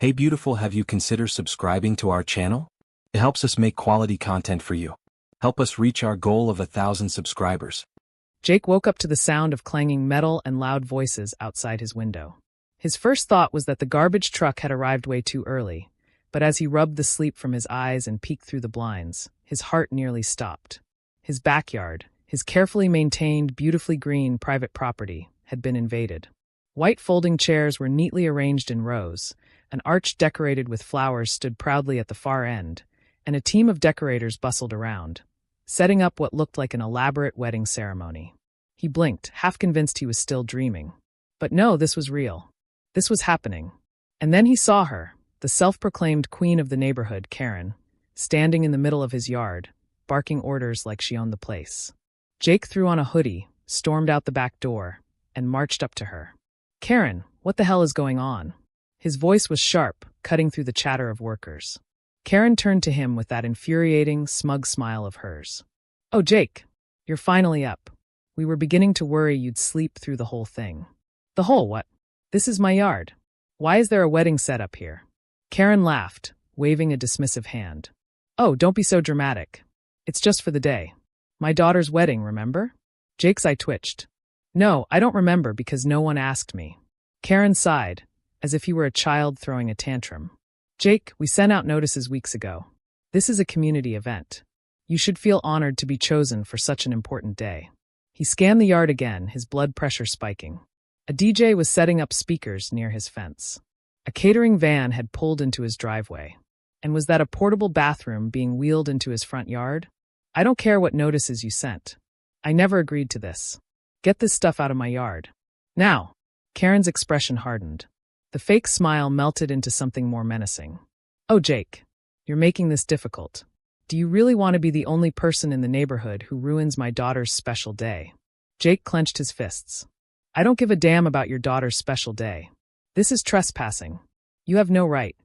Hey beautiful, have you considered subscribing to our channel? It helps us make quality content for you. Help us reach our goal of 1,000 subscribers. Jake woke up to the sound of clanging metal and loud voices outside his window. His first thought was that the garbage truck had arrived way too early, but as he rubbed the sleep from his eyes and peeked through the blinds, his heart nearly stopped. His backyard, his carefully maintained, beautifully green private property, had been invaded. White folding chairs were neatly arranged in rows, an arch decorated with flowers stood proudly at the far end, and a team of decorators bustled around, setting up what looked like an elaborate wedding ceremony. He blinked, half convinced he was still dreaming. But no, this was real. This was happening. And then he saw her, the self-proclaimed queen of the neighborhood, Karen, standing in the middle of his yard, barking orders like she owned the place. Jake threw on a hoodie, stormed out the back door, and marched up to her. "Karen, what the hell is going on?" His voice was sharp, cutting through the chatter of workers. Karen turned to him with that infuriating, smug smile of hers. "Oh, Jake, you're finally up. We were beginning to worry you'd sleep through the whole thing." "The whole what? This is my yard. Why is there a wedding set up here?" Karen laughed, waving a dismissive hand. "Oh, don't be so dramatic. It's just for the day. My daughter's wedding, remember?" Jake's eye twitched. "No, I don't remember because no one asked me." Karen sighed, as if he were a child throwing a tantrum. "Jake, we sent out notices weeks ago. This is a community event. You should feel honored to be chosen for such an important day." He scanned the yard again, his blood pressure spiking. A DJ was setting up speakers near his fence. A catering van had pulled into his driveway. And was that a portable bathroom being wheeled into his front yard? "I don't care what notices you sent. I never agreed to this. Get this stuff out of my yard. Now." Karen's expression hardened. The fake smile melted into something more menacing. "Oh, Jake, you're making this difficult. Do you really want to be the only person in the neighborhood who ruins my daughter's special day?" Jake clenched his fists. "I don't give a damn about your daughter's special day. This is trespassing. You have no right."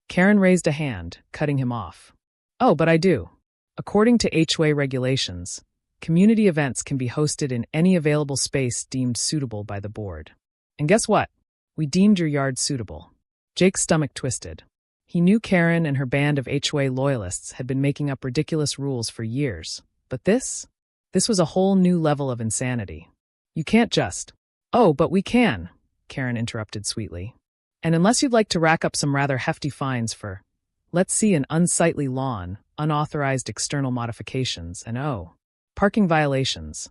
Karen raised a hand, cutting him off. "Oh, but I do. According to HOA regulations, community events can be hosted in any available space deemed suitable by the board. And guess what? We deemed your yard suitable." Jake's stomach twisted. He knew Karen and her band of HOA loyalists had been making up ridiculous rules for years. But this was a whole new level of insanity. "You can't just—" "Oh, but we can," Karen interrupted sweetly. "And unless you'd like to rack up some rather hefty fines for, let's see, an unsightly lawn, unauthorized external modifications, and parking violations."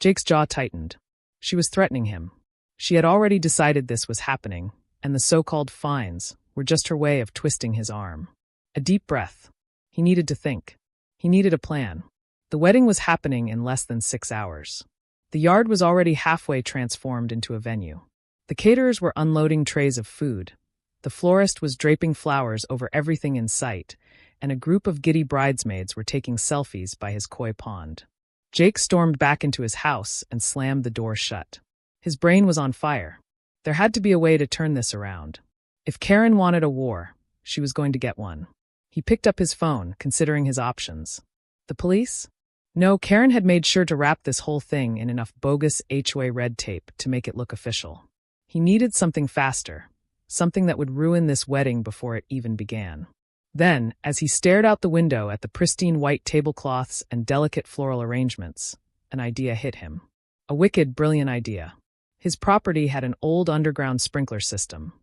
Jake's jaw tightened. She was threatening him. She had already decided this was happening, and the so-called fines were just her way of twisting his arm. A deep breath. He needed to think. He needed a plan. The wedding was happening in less than 6 hours. The yard was already halfway transformed into a venue. The caterers were unloading trays of food. The florist was draping flowers over everything in sight, and a group of giddy bridesmaids were taking selfies by his koi pond. Jake stormed back into his house and slammed the door shut. His brain was on fire. There had to be a way to turn this around. If Karen wanted a war, she was going to get one. He picked up his phone, considering his options. The police? No, Karen had made sure to wrap this whole thing in enough bogus HOA red tape to make it look official. He needed something faster, something that would ruin this wedding before it even began. Then, as he stared out the window at the pristine white tablecloths and delicate floral arrangements, an idea hit him. A wicked, brilliant idea. His property had an old underground sprinkler system,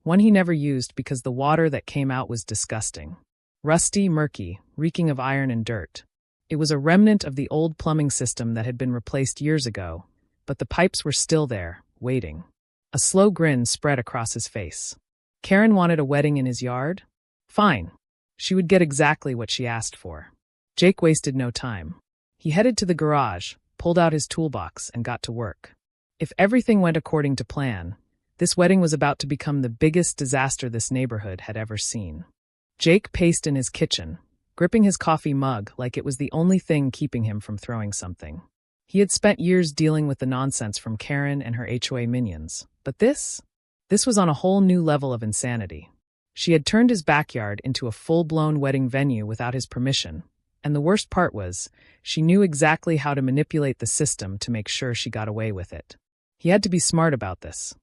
one he never used because the water that came out was disgusting. Rusty, murky, reeking of iron and dirt. It was a remnant of the old plumbing system that had been replaced years ago, but the pipes were still there, waiting. A slow grin spread across his face. Karen wanted a wedding in his yard? Fine. She would get exactly what she asked for. Jake wasted no time. He headed to the garage, pulled out his toolbox, and got to work. If everything went according to plan, this wedding was about to become the biggest disaster this neighborhood had ever seen. Jake paced in his kitchen, gripping his coffee mug like it was the only thing keeping him from throwing something. He had spent years dealing with the nonsense from Karen and her HOA minions, but this was on a whole new level of insanity. She had turned his backyard into a full-blown wedding venue without his permission, and the worst part was, she knew exactly how to manipulate the system to make sure she got away with it. He had to be smart about this.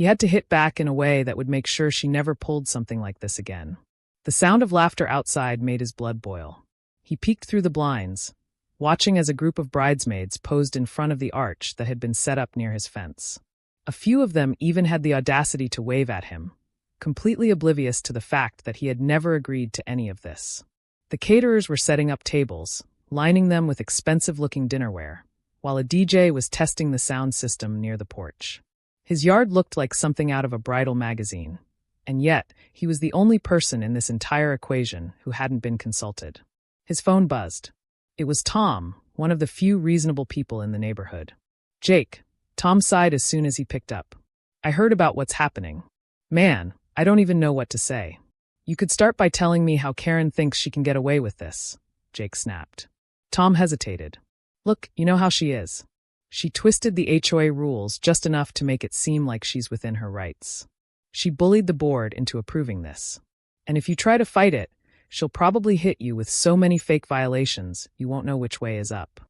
He had to hit back in a way that would make sure she never pulled something like this again. The sound of laughter outside made his blood boil. He peeked through the blinds, watching as a group of bridesmaids posed in front of the arch that had been set up near his fence. A few of them even had the audacity to wave at him, completely oblivious to the fact that he had never agreed to any of this. The caterers were setting up tables, lining them with expensive-looking dinnerware, while a DJ was testing the sound system near the porch. His yard looked like something out of a bridal magazine, and yet he was the only person in this entire equation who hadn't been consulted. His phone buzzed. It was Tom, one of the few reasonable people in the neighborhood. "Jake," Tom sighed as soon as he picked up. "I heard about what's happening. Man, I don't even know what to say." "You could start by telling me how Karen thinks she can get away with this," Jake snapped. Tom hesitated. "Look, you know how she is. She twisted the HOA rules just enough to make it seem like she's within her rights. She bullied the board into approving this. And if you try to fight it, she'll probably hit you with so many fake violations you won't know which way is up."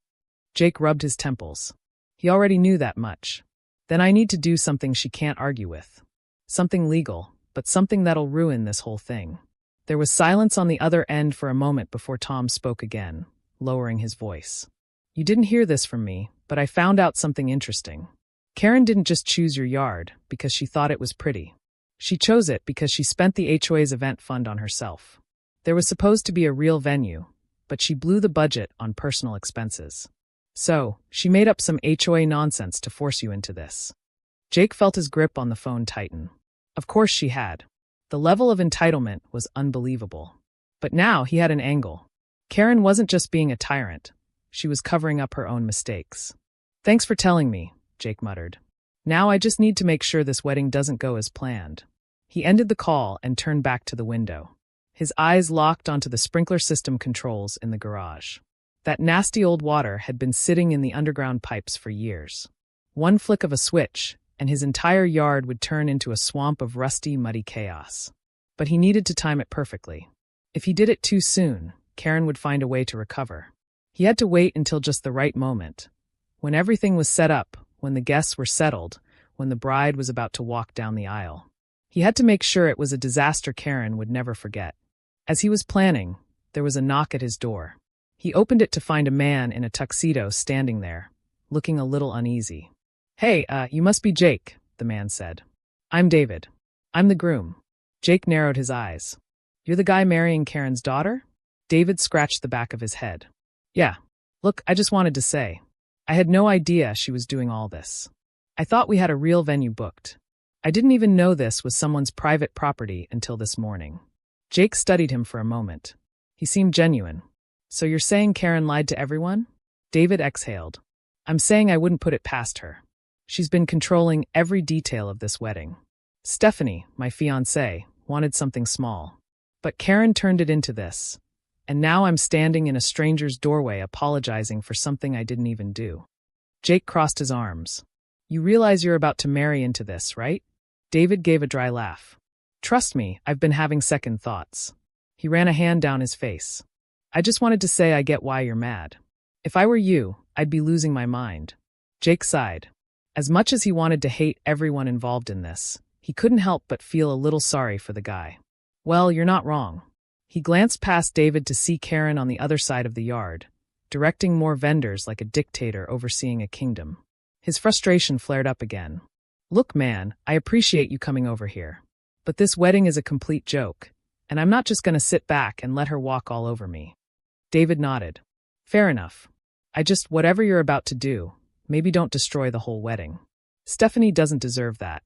Jake rubbed his temples. He already knew that much. Then I need to do something she can't argue with. Something legal, but something that'll ruin this whole thing. There was silence on the other end for a moment before Tom spoke again, lowering his voice. "You didn't hear this from me, but I found out something interesting. Karen didn't just choose your yard because she thought it was pretty. She chose it because she spent the HOA's event fund on herself. There was supposed to be a real venue, but she blew the budget on personal expenses. So, she made up some HOA nonsense to force you into this." Jake felt his grip on the phone tighten. Of course she had. The level of entitlement was unbelievable. But now he had an angle. Karen wasn't just being a tyrant. She was covering up her own mistakes. "Thanks for telling me," Jake muttered. "Now I just need to make sure this wedding doesn't go as planned." He ended the call and turned back to the window. His eyes locked onto the sprinkler system controls in the garage. That nasty old water had been sitting in the underground pipes for years. One flick of a switch, and his entire yard would turn into a swamp of rusty, muddy chaos. But he needed to time it perfectly. If he did it too soon, Karen would find a way to recover. He had to wait until just the right moment. When everything was set up, when the guests were settled, when the bride was about to walk down the aisle. He had to make sure it was a disaster Karen would never forget. As he was planning, there was a knock at his door. He opened it to find a man in a tuxedo standing there, looking a little uneasy. "Hey, you must be Jake," the man said. "I'm David. I'm the groom." Jake narrowed his eyes. "You're the guy marrying Karen's daughter?" David scratched the back of his head. "Yeah. Look, I just wanted to say, I had no idea she was doing all this. I thought we had a real venue booked. I didn't even know this was someone's private property until this morning." Jake studied him for a moment. He seemed genuine. "So you're saying Karen lied to everyone?" David exhaled. "I'm saying I wouldn't put it past her. She's been controlling every detail of this wedding. Stephanie, my fiancée, wanted something small. But Karen turned it into this. And now I'm standing in a stranger's doorway apologizing for something I didn't even do." Jake crossed his arms. "You realize you're about to marry into this, right?" David gave a dry laugh. "Trust me, I've been having second thoughts." He ran a hand down his face. "I just wanted to say I get why you're mad. If I were you, I'd be losing my mind." Jake sighed. As much as he wanted to hate everyone involved in this, he couldn't help but feel a little sorry for the guy. "Well, you're not wrong." He glanced past David to see Karen on the other side of the yard, directing more vendors like a dictator overseeing a kingdom. His frustration flared up again. "Look, man, I appreciate you coming over here. But this wedding is a complete joke, and I'm not just going to sit back and let her walk all over me." David nodded. "Fair enough. Whatever you're about to do, maybe don't destroy the whole wedding. Stephanie doesn't deserve that."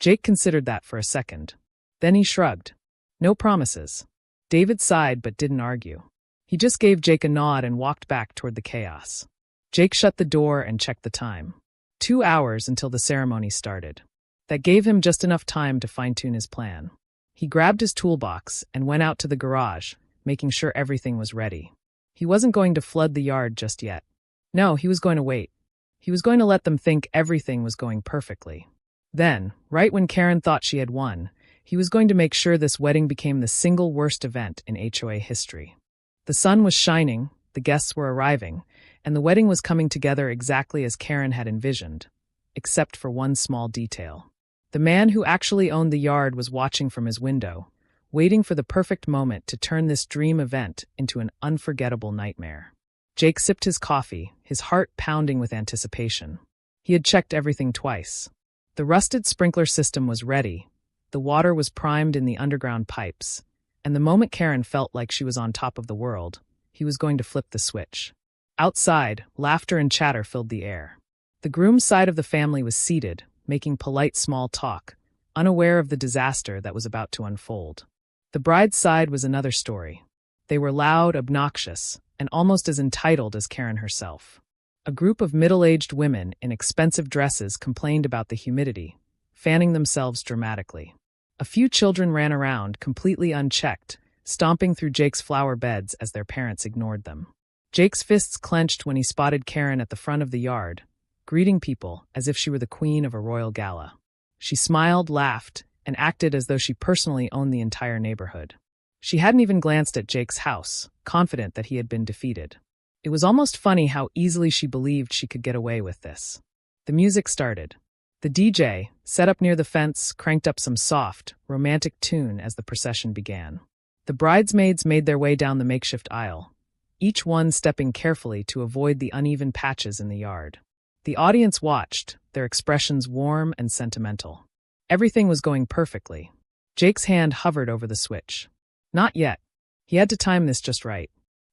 Jake considered that for a second. Then he shrugged. "No promises." David sighed but didn't argue. He just gave Jake a nod and walked back toward the chaos. Jake shut the door and checked the time. 2 hours until the ceremony started. That gave him just enough time to fine-tune his plan. He grabbed his toolbox and went out to the garage, making sure everything was ready. He wasn't going to flood the yard just yet. No, he was going to wait. He was going to let them think everything was going perfectly. Then, right when Karen thought she had won, he was going to make sure this wedding became the single worst event in HOA history. The sun was shining, the guests were arriving, and the wedding was coming together exactly as Karen had envisioned, except for one small detail. The man who actually owned the yard was watching from his window, waiting for the perfect moment to turn this dream event into an unforgettable nightmare. Jake sipped his coffee, his heart pounding with anticipation. He had checked everything twice. The rusted sprinkler system was ready, the water was primed in the underground pipes, and the moment Karen felt like she was on top of the world, he was going to flip the switch. Outside, laughter and chatter filled the air. The groom's side of the family was seated, making polite small talk, unaware of the disaster that was about to unfold. The bride's side was another story. They were loud, obnoxious, and almost as entitled as Karen herself. A group of middle-aged women in expensive dresses complained about the humidity, fanning themselves dramatically. A few children ran around, completely unchecked, stomping through Jake's flower beds as their parents ignored them. Jake's fists clenched when he spotted Karen at the front of the yard, greeting people as if she were the queen of a royal gala. She smiled, laughed, and acted as though she personally owned the entire neighborhood. She hadn't even glanced at Jake's house, confident that he had been defeated. It was almost funny how easily she believed she could get away with this. The music started. The DJ, set up near the fence, cranked up some soft, romantic tune as the procession began. The bridesmaids made their way down the makeshift aisle, each one stepping carefully to avoid the uneven patches in the yard. The audience watched, their expressions warm and sentimental. Everything was going perfectly. Jake's hand hovered over the switch. Not yet. He had to time this just right.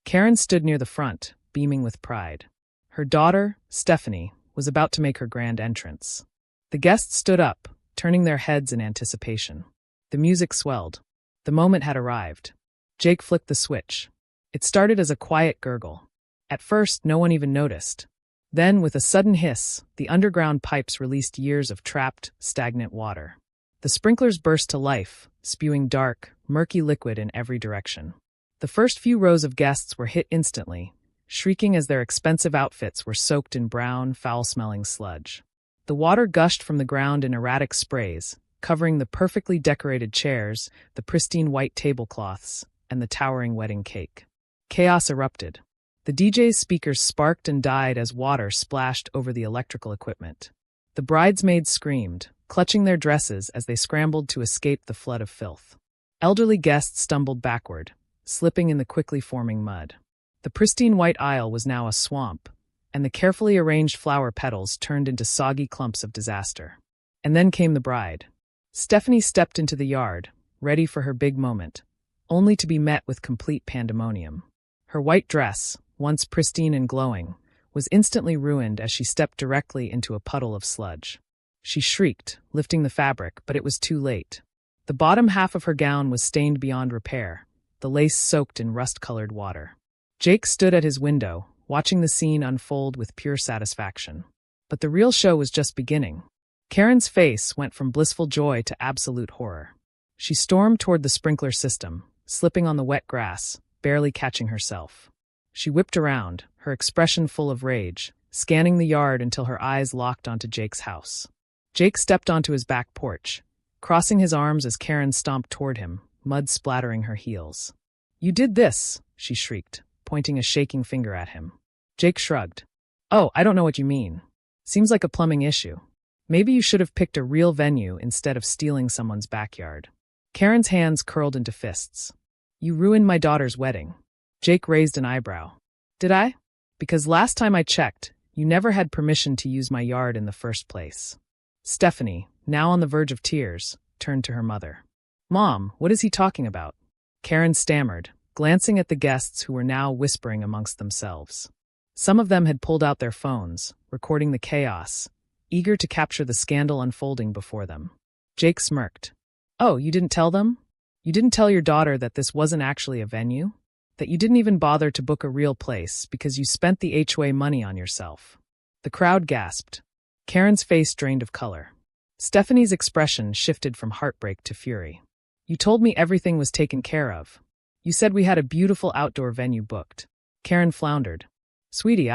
Karen stood near the front, beaming with pride. Her daughter, Stephanie, was about to make her grand entrance. The guests stood up, turning their heads in anticipation. The music swelled. The moment had arrived. Jake flicked the switch. It started as a quiet gurgle. At first, no one even noticed. Then, with a sudden hiss, the underground pipes released years of trapped, stagnant water. The sprinklers burst to life, spewing dark, murky liquid in every direction. The first few rows of guests were hit instantly, shrieking as their expensive outfits were soaked in brown, foul-smelling sludge. The water gushed from the ground in erratic sprays, covering the perfectly decorated chairs, the pristine white tablecloths, and the towering wedding cake. Chaos erupted. The DJ's speakers sparked and died as water splashed over the electrical equipment. The bridesmaids screamed, clutching their dresses as they scrambled to escape the flood of filth. Elderly guests stumbled backward, slipping in the quickly forming mud. The pristine white aisle was now a swamp, and the carefully arranged flower petals turned into soggy clumps of disaster. And then came the bride. Stephanie stepped into the yard, ready for her big moment, only to be met with complete pandemonium. Her white dress, once pristine and glowing, was instantly ruined as she stepped directly into a puddle of sludge. She shrieked, lifting the fabric, but it was too late. The bottom half of her gown was stained beyond repair, the lace soaked in rust-colored water. Jake stood at his window, watching the scene unfold with pure satisfaction. But the real show was just beginning. Karen's face went from blissful joy to absolute horror. She stormed toward the sprinkler system, slipping on the wet grass, barely catching herself. She whipped around, her expression full of rage, scanning the yard until her eyes locked onto Jake's house. Jake stepped onto his back porch, crossing his arms as Karen stomped toward him, mud splattering her heels. "You did this," she shrieked, pointing a shaking finger at him. Jake shrugged. "Oh, I don't know what you mean. Seems like a plumbing issue. Maybe you should have picked a real venue instead of stealing someone's backyard." Karen's hands curled into fists. "You ruined my daughter's wedding." Jake raised an eyebrow. "Did I? Because last time I checked, you never had permission to use my yard in the first place." Stephanie, now on the verge of tears, turned to her mother. "Mom, what is he talking about?" Karen stammered, glancing at the guests who were now whispering amongst themselves. Some of them had pulled out their phones, recording the chaos, eager to capture the scandal unfolding before them. Jake smirked. "Oh, you didn't tell them? You didn't tell your daughter that this wasn't actually a venue? That you didn't even bother to book a real place because you spent the HOA money on yourself?" The crowd gasped. Karen's face drained of color. Stephanie's expression shifted from heartbreak to fury. "You told me everything was taken care of. You said we had a beautiful outdoor venue booked." Karen floundered. "Sweetie,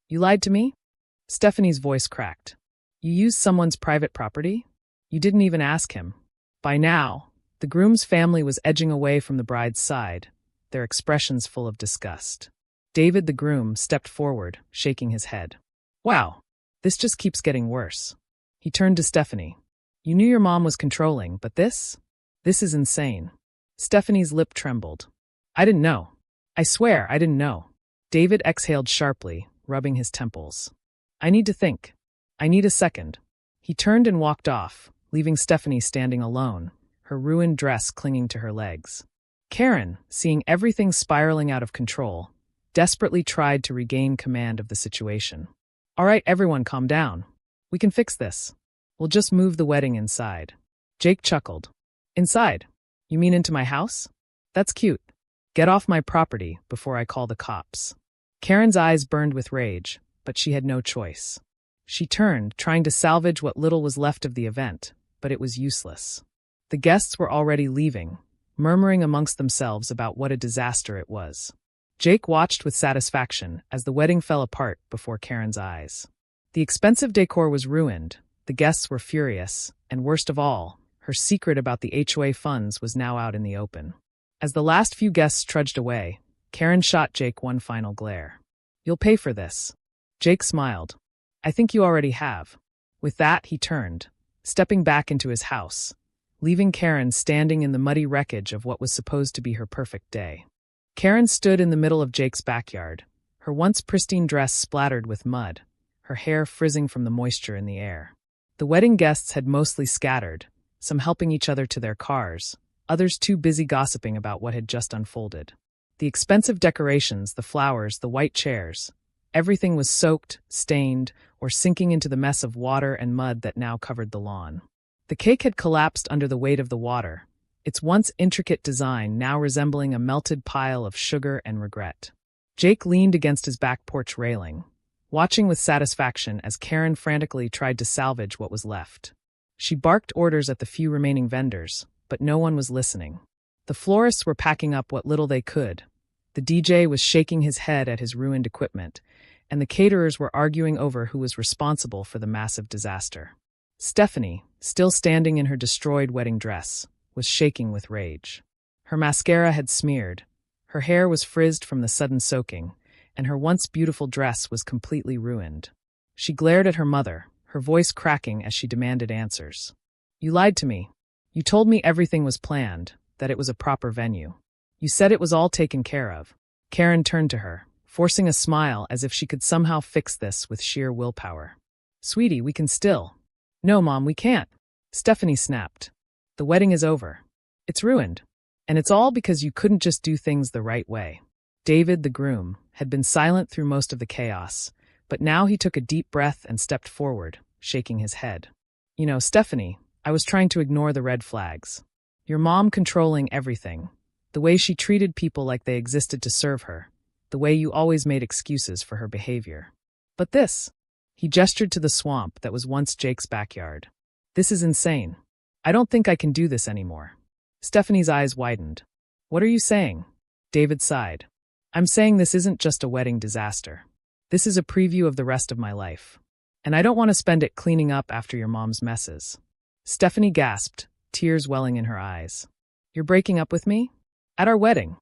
you lied to me?" Stephanie's voice cracked. "You used someone's private property? You didn't even ask him." By now, the groom's family was edging away from the bride's side, their expressions full of disgust. David, the groom, stepped forward, shaking his head. "Wow, this just keeps getting worse." He turned to Stephanie. You knew your mom was controlling, but this? This is insane. Stephanie's lip trembled. I didn't know. I swear I didn't know. David exhaled sharply, rubbing his temples. I need to think. I need a second. He turned and walked off, leaving Stephanie standing alone, her ruined dress clinging to her legs. Karen, seeing everything spiraling out of control, desperately tried to regain command of the situation. All right, everyone, calm down. We can fix this. We'll just move the wedding inside. Jake chuckled. Inside? You mean into my house? That's cute. Get off my property before I call the cops. Karen's eyes burned with rage, but she had no choice. She turned, trying to salvage what little was left of the event, but it was useless. The guests were already leaving, murmuring amongst themselves about what a disaster it was. Jake watched with satisfaction as the wedding fell apart before Karen's eyes. The expensive decor was ruined, the guests were furious, and worst of all, her secret about the HOA funds was now out in the open. As the last few guests trudged away, Karen shot Jake one final glare. You'll pay for this. Jake smiled. I think you already have. With that, he turned, stepping back into his house, leaving Karen standing in the muddy wreckage of what was supposed to be her perfect day. Karen stood in the middle of Jake's backyard, her once pristine dress splattered with mud, her hair frizzing from the moisture in the air. The wedding guests had mostly scattered, some helping each other to their cars, others too busy gossiping about what had just unfolded. The expensive decorations, the flowers, the white chairs, everything was soaked, stained, or sinking into the mess of water and mud that now covered the lawn. The cake had collapsed under the weight of the water, its once intricate design now resembling a melted pile of sugar and regret. Jake leaned against his back porch railing, watching with satisfaction as Karen frantically tried to salvage what was left. She barked orders at the few remaining vendors, but no one was listening. The florists were packing up what little they could. The DJ was shaking his head at his ruined equipment, and the caterers were arguing over who was responsible for the massive disaster. Stephanie, still standing in her destroyed wedding dress, was shaking with rage. Her mascara had smeared, her hair was frizzed from the sudden soaking, and her once beautiful dress was completely ruined. She glared at her mother, her voice cracking as she demanded answers. You lied to me. You told me everything was planned, that it was a proper venue. You said it was all taken care of. Karen turned to her, forcing a smile as if she could somehow fix this with sheer willpower. Sweetie, we can still. No, Mom, we can't. Stephanie snapped. The wedding is over. It's ruined. And it's all because you couldn't just do things the right way. David, the groom, had been silent through most of the chaos, but now he took a deep breath and stepped forward, shaking his head. You know, Stephanie, I was trying to ignore the red flags. Your mom controlling everything. The way she treated people like they existed to serve her. The way you always made excuses for her behavior. But this. He gestured to the swamp that was once Jake's backyard. This is insane. I don't think I can do this anymore. Stephanie's eyes widened. What are you saying? David sighed. I'm saying this isn't just a wedding disaster. This is a preview of the rest of my life. And I don't want to spend it cleaning up after your mom's messes. Stephanie gasped, tears welling in her eyes. You're breaking up with me? At our wedding.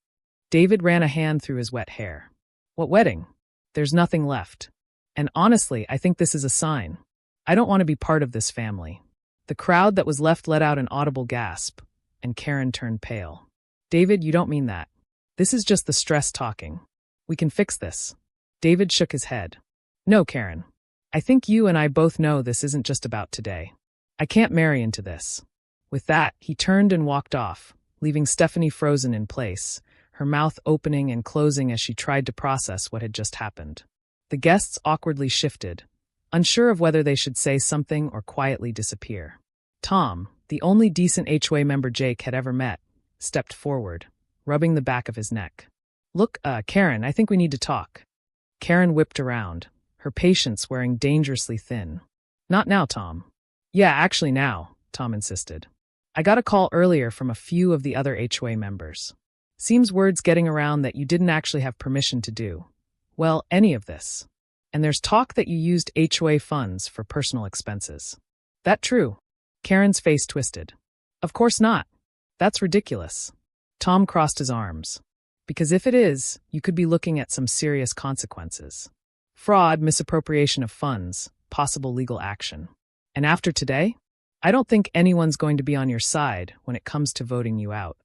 David ran a hand through his wet hair. What wedding? There's nothing left. And honestly, I think this is a sign. I don't want to be part of this family. The crowd that was left let out an audible gasp, and Karen turned pale. David, you don't mean that. This is just the stress talking. We can fix this. David shook his head. No, Karen. I think you and I both know this isn't just about today. I can't marry into this. With that, he turned and walked off, leaving Stephanie frozen in place, her mouth opening and closing as she tried to process what had just happened. The guests awkwardly shifted, unsure of whether they should say something or quietly disappear. Tom, the only decent HOA member Jake had ever met, stepped forward, rubbing the back of his neck. Look, Karen, I think we need to talk. Karen whipped around, her patience wearing dangerously thin. Not now, Tom. Yeah, actually now, Tom insisted. I got a call earlier from a few of the other HOA members. Seems word's getting around that you didn't actually have permission to do, well, any of this. And there's talk that you used HOA funds for personal expenses. That true? Karen's face twisted. Of course not. That's ridiculous. Tom crossed his arms. Because if it is, you could be looking at some serious consequences. Fraud, misappropriation of funds, possible legal action. And after today? I don't think anyone's going to be on your side when it comes to voting you out.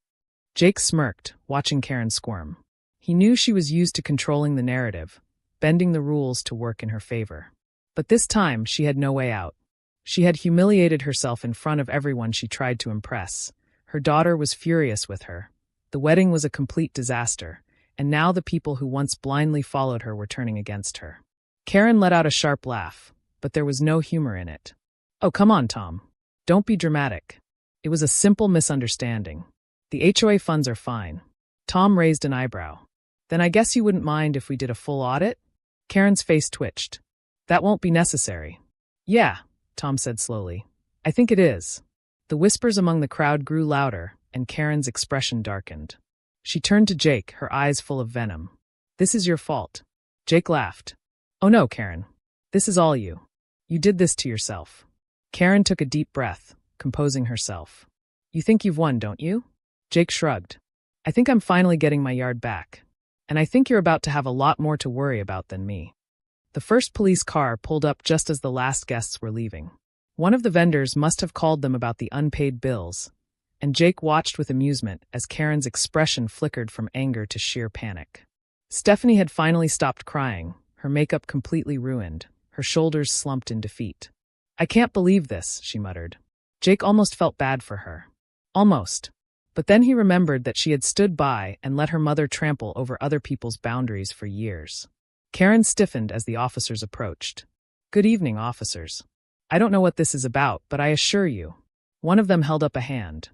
Jake smirked, watching Karen squirm. He knew she was used to controlling the narrative, bending the rules to work in her favor. But this time, she had no way out. She had humiliated herself in front of everyone she tried to impress. Her daughter was furious with her. The wedding was a complete disaster, and now the people who once blindly followed her were turning against her. Karen let out a sharp laugh, but there was no humor in it. Oh, come on, Tom. Don't be dramatic. It was a simple misunderstanding. The HOA funds are fine. Tom raised an eyebrow. Then I guess you wouldn't mind if we did a full audit? Karen's face twitched. That won't be necessary. Yeah, Tom said slowly. I think it is. The whispers among the crowd grew louder, and Karen's expression darkened. She turned to Jake, her eyes full of venom. This is your fault. Jake laughed. Oh no, Karen. This is all you. You did this to yourself. Karen took a deep breath, composing herself. You think you've won, don't you? Jake shrugged. I think I'm finally getting my yard back. And I think you're about to have a lot more to worry about than me. The first police car pulled up just as the last guests were leaving. One of the vendors must have called them about the unpaid bills, and Jake watched with amusement as Karen's expression flickered from anger to sheer panic. Stephanie had finally stopped crying, her makeup completely ruined, her shoulders slumped in defeat. I can't believe this, she muttered. Jake almost felt bad for her. Almost. But then he remembered that she had stood by and let her mother trample over other people's boundaries for years. Karen stiffened as the officers approached. Good evening, officers. I don't know what this is about, but I assure you. One of them held up a hand.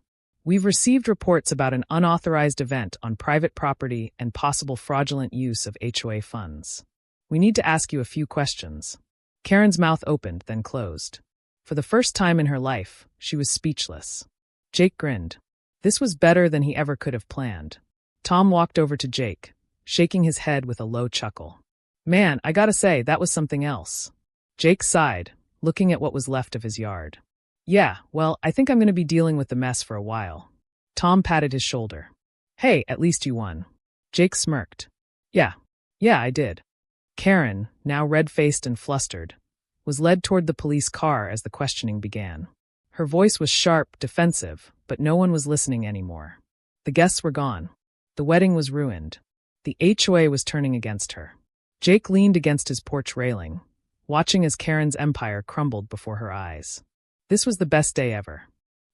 We've received reports about an unauthorized event on private property and possible fraudulent use of HOA funds. We need to ask you a few questions. Karen's mouth opened, then closed. For the first time in her life, she was speechless. Jake grinned. This was better than he ever could have planned. Tom walked over to Jake, shaking his head with a low chuckle. Man, I gotta say, that was something else. Jake sighed, looking at what was left of his yard. Yeah, well, I think I'm going to be dealing with the mess for a while. Tom patted his shoulder. Hey, at least you won. Jake smirked. Yeah, I did. Karen, now red-faced and flustered, was led toward the police car as the questioning began. Her voice was sharp, defensive, but no one was listening anymore. The guests were gone. The wedding was ruined. The HOA was turning against her. Jake leaned against his porch railing, watching as Karen's empire crumbled before her eyes. This was the best day ever.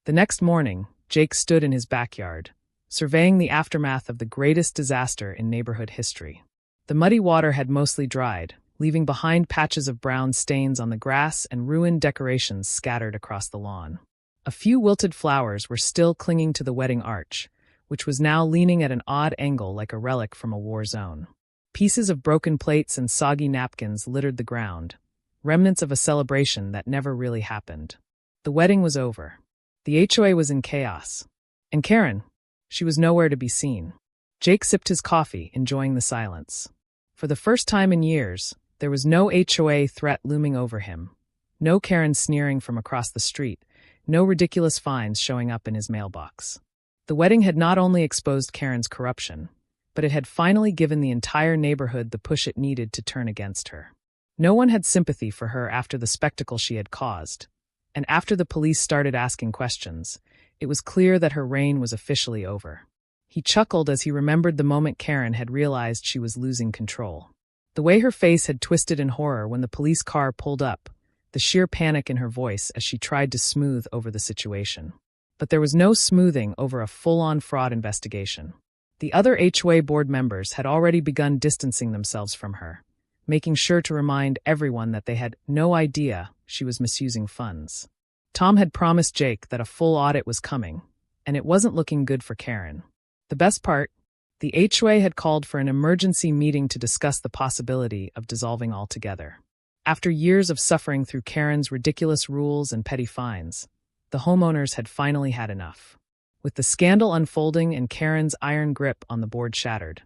The next morning, Jake stood in his backyard, surveying the aftermath of the greatest disaster in neighborhood history. The muddy water had mostly dried, leaving behind patches of brown stains on the grass and ruined decorations scattered across the lawn. A few wilted flowers were still clinging to the wedding arch, which was now leaning at an odd angle like a relic from a war zone. Pieces of broken plates and soggy napkins littered the ground, remnants of a celebration that never really happened. The wedding was over. The HOA was in chaos. And Karen, she was nowhere to be seen. Jake sipped his coffee, enjoying the silence. For the first time in years, there was no HOA threat looming over him. No Karen sneering from across the street. No ridiculous fines showing up in his mailbox. The wedding had not only exposed Karen's corruption, but it had finally given the entire neighborhood the push it needed to turn against her. No one had sympathy for her after the spectacle she had caused, and after the police started asking questions, it was clear that her reign was officially over. He chuckled as he remembered the moment Karen had realized she was losing control. The way her face had twisted in horror when the police car pulled up, the sheer panic in her voice as she tried to smooth over the situation. But there was no smoothing over a full-on fraud investigation. The other HOA board members had already begun distancing themselves from her, making sure to remind everyone that they had no idea she was misusing funds. Tom had promised Jake that a full audit was coming, and it wasn't looking good for Karen. The best part, the HOA had called for an emergency meeting to discuss the possibility of dissolving altogether. After years of suffering through Karen's ridiculous rules and petty fines, the homeowners had finally had enough. With the scandal unfolding and Karen's iron grip on the board shattered,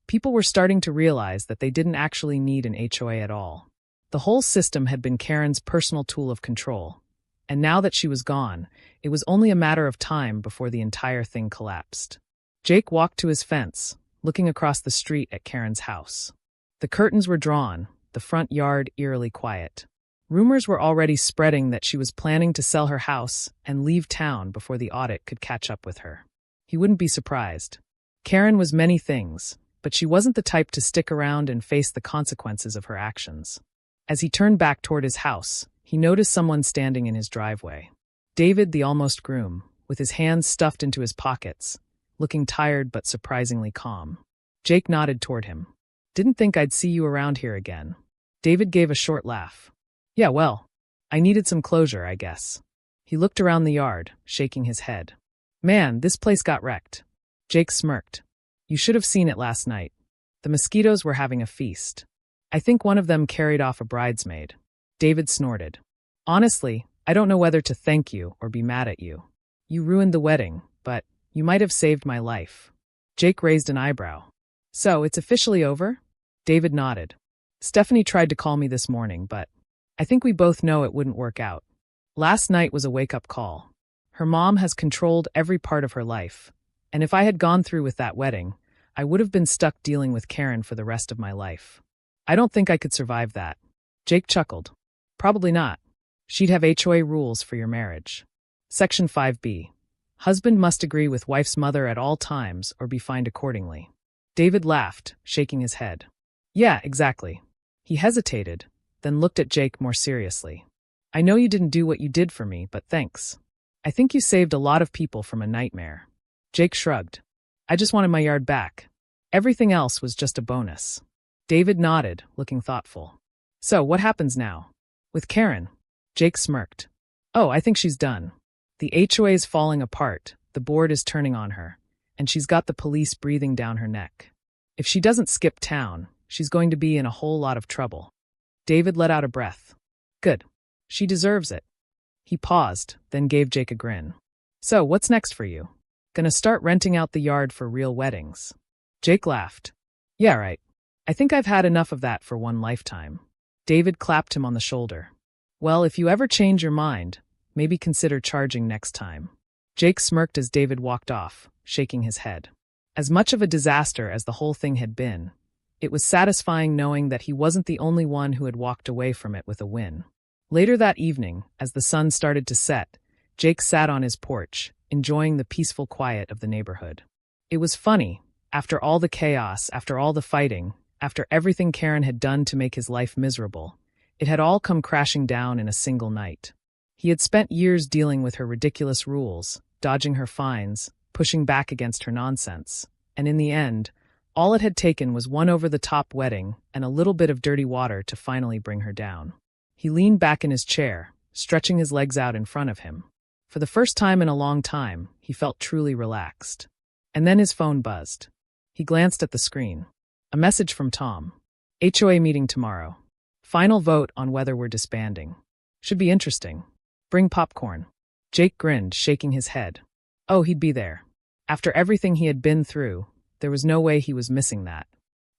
people were starting to realize that they didn't actually need an HOA at all. The whole system had been Karen's personal tool of control, and now that she was gone, it was only a matter of time before the entire thing collapsed. Jake walked to his fence, looking across the street at Karen's house. The curtains were drawn, the front yard eerily quiet. Rumors were already spreading that she was planning to sell her house and leave town before the audit could catch up with her. He wouldn't be surprised. Karen was many things, but she wasn't the type to stick around and face the consequences of her actions. As he turned back toward his house, he noticed someone standing in his driveway. David, the almost groom, with his hands stuffed into his pockets, looking tired but surprisingly calm. Jake nodded toward him. "Didn't think I'd see you around here again." David gave a short laugh. "Yeah, well, I needed some closure, I guess." He looked around the yard, shaking his head. "Man, this place got wrecked." Jake smirked. "You should have seen it last night. The mosquitoes were having a feast. I think one of them carried off a bridesmaid." David snorted. "Honestly, I don't know whether to thank you or be mad at you. You ruined the wedding, but you might have saved my life." Jake raised an eyebrow. "So, it's officially over?" David nodded. "Stephanie tried to call me this morning, but I think we both know it wouldn't work out. Last night was a wake-up call. Her mom has controlled every part of her life, and if I had gone through with that wedding, I would have been stuck dealing with Karen for the rest of my life. I don't think I could survive that." Jake chuckled. "Probably not. She'd have HOA rules for your marriage. Section 5B. Husband must agree with wife's mother at all times or be fined accordingly." David laughed, shaking his head. "Yeah, exactly." He hesitated, then looked at Jake more seriously. "I know you didn't do what you did for me, but thanks. I think you saved a lot of people from a nightmare." Jake shrugged. "I just wanted my yard back. Everything else was just a bonus." David nodded, looking thoughtful. "So, what happens now?" "With Karen?" Jake smirked. "Oh, I think she's done. The HOA is falling apart, the board is turning on her, and she's got the police breathing down her neck. If she doesn't skip town, she's going to be in a whole lot of trouble." David let out a breath. "Good. She deserves it." He paused, then gave Jake a grin. "So, what's next for you? Gonna start renting out the yard for real weddings?" Jake laughed. "Yeah, right. I think I've had enough of that for one lifetime." David clapped him on the shoulder. "Well, if you ever change your mind, maybe consider charging next time." Jake smirked as David walked off, shaking his head. As much of a disaster as the whole thing had been, it was satisfying knowing that he wasn't the only one who had walked away from it with a win. Later that evening, as the sun started to set, Jake sat on his porch, enjoying the peaceful quiet of the neighborhood. It was funny, after all the chaos, after all the fighting, after everything Karen had done to make his life miserable, it had all come crashing down in a single night. He had spent years dealing with her ridiculous rules, dodging her fines, pushing back against her nonsense, and in the end, all it had taken was one over-the-top wedding and a little bit of dirty water to finally bring her down. He leaned back in his chair, stretching his legs out in front of him. For the first time in a long time, he felt truly relaxed. And then his phone buzzed. He glanced at the screen. A message from Tom. "HOA meeting tomorrow. Final vote on whether we're disbanding. Should be interesting. Bring popcorn." Jake grinned, shaking his head. Oh, he'd be there. After everything he had been through, there was no way he was missing that.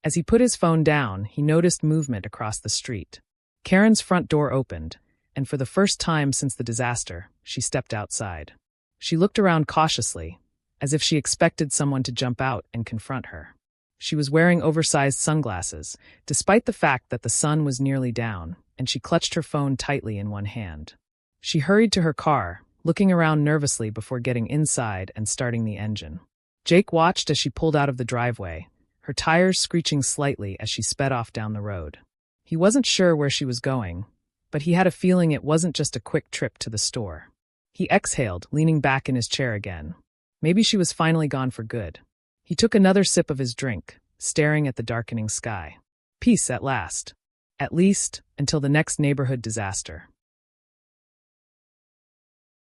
As he put his phone down, he noticed movement across the street. Karen's front door opened, and for the first time since the disaster, she stepped outside. She looked around cautiously, as if she expected someone to jump out and confront her. She was wearing oversized sunglasses, despite the fact that the sun was nearly down, and she clutched her phone tightly in one hand. She hurried to her car, looking around nervously before getting inside and starting the engine. Jake watched as she pulled out of the driveway, her tires screeching slightly as she sped off down the road. He wasn't sure where she was going, but he had a feeling it wasn't just a quick trip to the store. He exhaled, leaning back in his chair again. Maybe she was finally gone for good. He took another sip of his drink, staring at the darkening sky. Peace at last. At least, until the next neighborhood disaster.